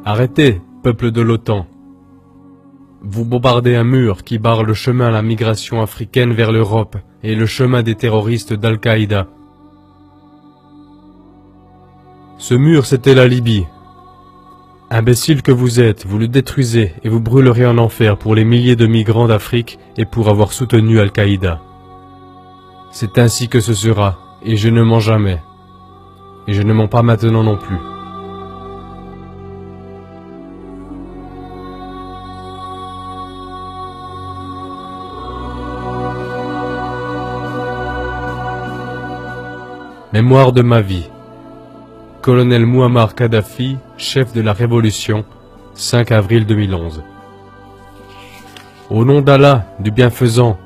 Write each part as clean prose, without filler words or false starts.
Arrêtez, peuple de l'OTAN. Vous bombardez un mur qui barre le chemin à la migration africaine vers l'Europe et le chemin des terroristes d'Al-Qaïda. Ce mur, c'était la Libye. Imbécile que vous êtes, vous le détruisez et vous brûlerez en enfer pour les milliers de migrants d'Afrique et pour avoir soutenu Al-Qaïda. C'est ainsi que ce sera, et je ne mens jamais. Et je ne mens pas maintenant non plus. Mémoire de ma vie. Colonel Mouammar Kadhafi, chef de la Révolution, 5 avril 2011. Au nom d'Allah, du bienfaisant,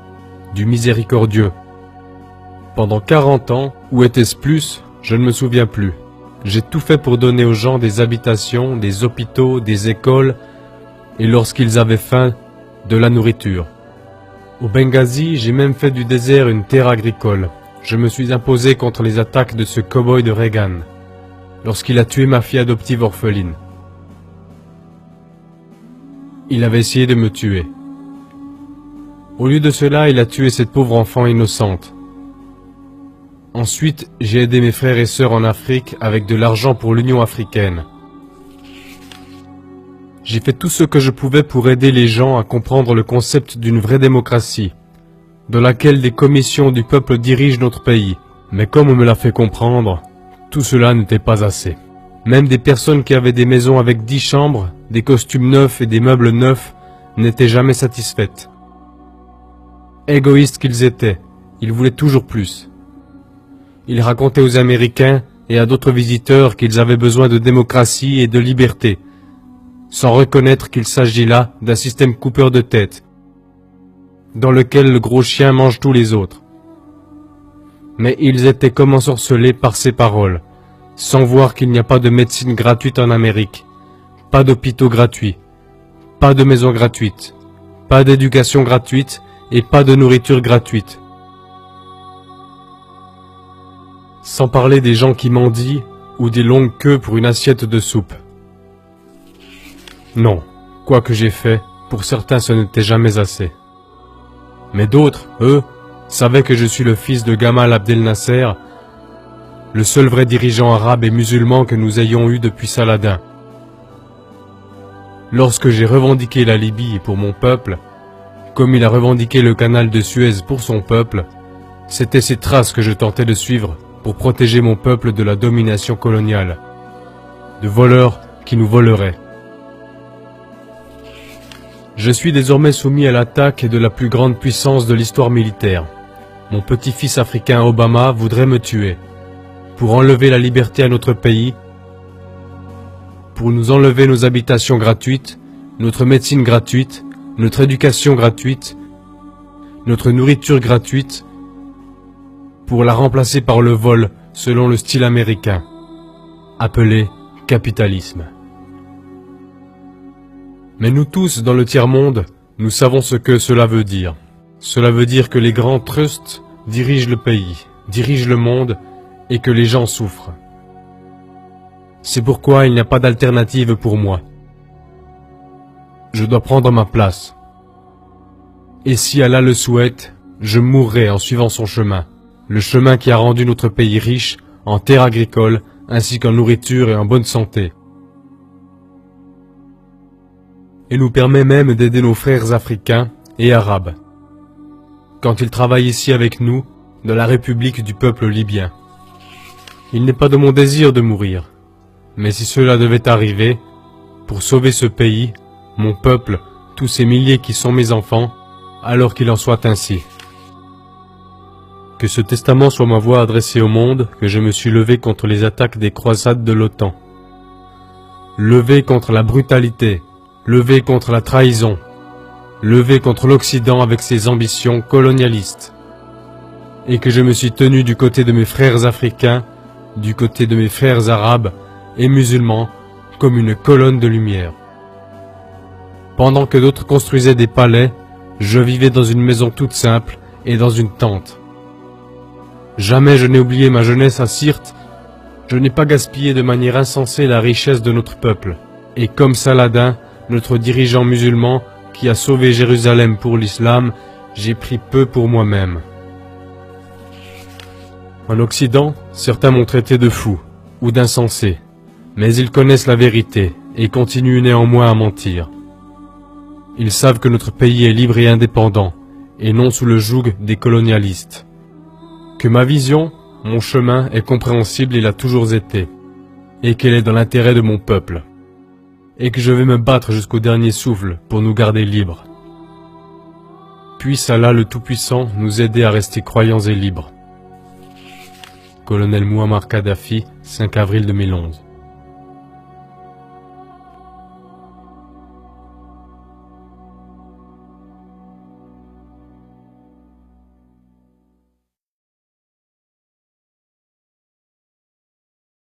du miséricordieux. Pendant 40 ans, ou était-ce plus, je ne me souviens plus. J'ai tout fait pour donner aux gens des habitations, des hôpitaux, des écoles, et lorsqu'ils avaient faim, de la nourriture. Au Benghazi, j'ai même fait du désert une terre agricole. Je me suis imposé contre les attaques de ce cow-boy de Reagan, lorsqu'il a tué ma fille adoptive orpheline. Il avait essayé de me tuer. Au lieu de cela, il a tué cette pauvre enfant innocente. Ensuite, j'ai aidé mes frères et sœurs en Afrique avec de l'argent pour l'Union africaine. J'ai fait tout ce que je pouvais pour aider les gens à comprendre le concept d'une vraie démocratie, dans laquelle des commissions du peuple dirigent notre pays. Mais comme on me l'a fait comprendre, tout cela n'était pas assez. Même des personnes qui avaient des maisons avec 10 chambres, des costumes neufs et des meubles neufs n'étaient jamais satisfaites. Égoïstes qu'ils étaient, ils voulaient toujours plus. Ils racontaient aux Américains et à d'autres visiteurs qu'ils avaient besoin de démocratie et de liberté, sans reconnaître qu'il s'agit là d'un système coupeur de tête, dans lequel le gros chien mange tous les autres. Mais ils étaient comme ensorcelés par ces paroles, sans voir qu'il n'y a pas de médecine gratuite en Amérique, pas d'hôpitaux gratuits, pas de maisons gratuites, pas d'éducation gratuite et pas de nourriture gratuite. Sans parler des gens qui mendient ou des longues queues pour une assiette de soupe. Non, quoi que j'ai fait, pour certains ce n'était jamais assez. Mais d'autres, eux, savaient que je suis le fils de Gamal Abdel Nasser, le seul vrai dirigeant arabe et musulman que nous ayons eu depuis Saladin. Lorsque j'ai revendiqué la Libye pour mon peuple, comme il a revendiqué le canal de Suez pour son peuple, c'était ces traces que je tentais de suivre pour protéger mon peuple de la domination coloniale, de voleurs qui nous voleraient. Je suis désormais soumis à l'attaque de la plus grande puissance de l'histoire militaire. Mon petit-fils africain Obama voudrait me tuer, pour enlever la liberté à notre pays, pour nous enlever nos habitations gratuites, notre médecine gratuite, notre éducation gratuite, notre nourriture gratuite, pour la remplacer par le vol selon le style américain, appelé capitalisme. Mais nous tous, dans le tiers-monde, nous savons ce que cela veut dire. Cela veut dire que les grands trusts dirigent le pays, dirigent le monde, et que les gens souffrent. C'est pourquoi il n'y a pas d'alternative pour moi. Je dois prendre ma place. Et si Allah le souhaite, je mourrai en suivant son chemin, le chemin qui a rendu notre pays riche en terres agricoles, ainsi qu'en nourriture et en bonne santé. Et nous permet même d'aider nos frères africains et arabes, quand ils travaillent ici avec nous, dans la République du peuple libyen. Il n'est pas de mon désir de mourir, mais si cela devait arriver, pour sauver ce pays, mon peuple, tous ces milliers qui sont mes enfants, alors qu'il en soit ainsi. Que ce testament soit ma voix adressée au monde, que je me suis levé contre les attaques des croisades de l'OTAN. Levé contre la brutalité, levé contre la trahison, levé contre l'Occident avec ses ambitions colonialistes. Et que je me suis tenu du côté de mes frères africains, du côté de mes frères arabes et musulmans, comme une colonne de lumière. Pendant que d'autres construisaient des palais, je vivais dans une maison toute simple et dans une tente. Jamais je n'ai oublié ma jeunesse à Sirte, je n'ai pas gaspillé de manière insensée la richesse de notre peuple, Et comme Saladin, notre dirigeant musulman qui a sauvé Jérusalem pour l'islam, j'ai pris peu pour moi-même. En Occident, certains m'ont traité de fou ou d'insensé, mais ils connaissent la vérité et continuent néanmoins à mentir. Ils savent que notre pays est libre et indépendant, et non sous le joug des colonialistes. Que ma vision, mon chemin est compréhensible et l'a toujours été, et qu'elle est dans l'intérêt de mon peuple, et que je vais me battre jusqu'au dernier souffle pour nous garder libres. Puisse Allah le Tout-Puissant nous aider à rester croyants et libres. Colonel Mouammar Kadhafi, 5 avril 2011.